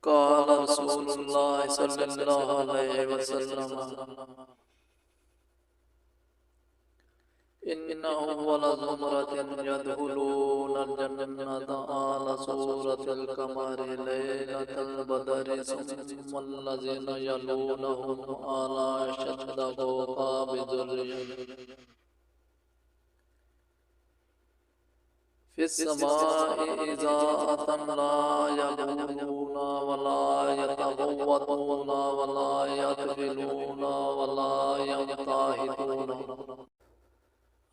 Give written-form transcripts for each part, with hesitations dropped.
قال رسول الله صلى الله عليه وسلم إن أول زمرة يدخلون الجنة على صورة القمر ليلة البدر ثم الذين يلونهم على شد قابض الريح في السماء إذاءة لا يبولون ولا يتغوطون ولا يدخلون ولا ينطهرون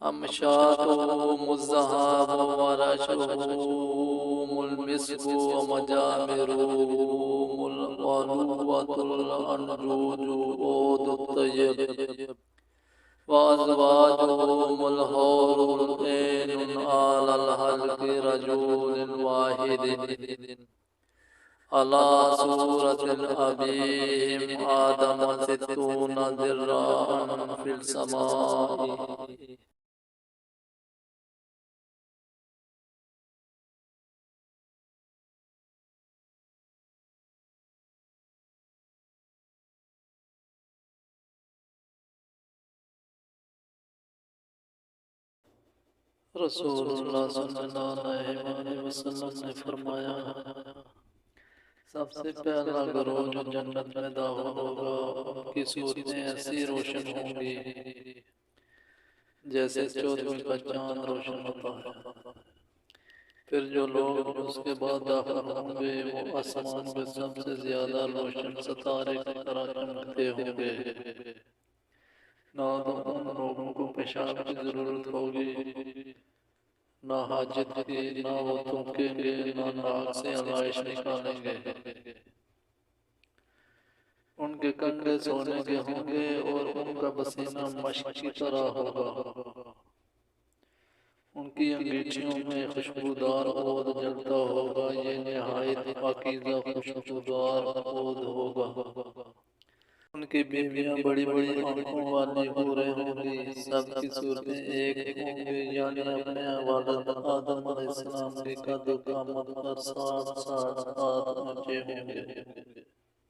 أمشاطهم الذهب ورشهم المسك ومجامرهم الأنوة الأنجود عود الطيب وأزواجهم الحور العين على الحلق رجل واحد على صورة أبيهم آدم 60 ذراعا في السماء. رسول اللہ صلی اللہ علیہ وسلم نے فرمایا سب سے پہلا گروہ جو جنت میں داخل ہوگا ان کی صورتیں ایسی روشن ہوں گی جیسے چودھویں کا چاند روشن ہوتا ہے. پھر جو لوگ اس کے بعد داخل ہوں گے وہ آسمان میں سب سے زیادہ روشن ستارے کی طرح چمکتے ہوں گے. نہ تو ان لوگوں کو پیشاب کی ضرورت ہوگی نہ حاجت کی، نہ وہ تھوکیں گے نہ ناک سے علائش نکالیں گے. ان کے کندھے سونے کے ہوں گے اور ان کا پسینہ مشک کی طرح ہوگا. ان کی انگیٹھیوں میں خوشبودار عود جلتا ہوگا، یہ نہایت پاکیزہ خوشبودار عود ہوگا. ان کی بیویاں بڑی بڑی آنکھوں والی حوریں ہوں گی، سب کی صورتیں ایک ہوں گی، یعنی اپنے والد آدم علیہ السلام کے قد و قامت پر 60 ہاتھ اونچے ہوں گے.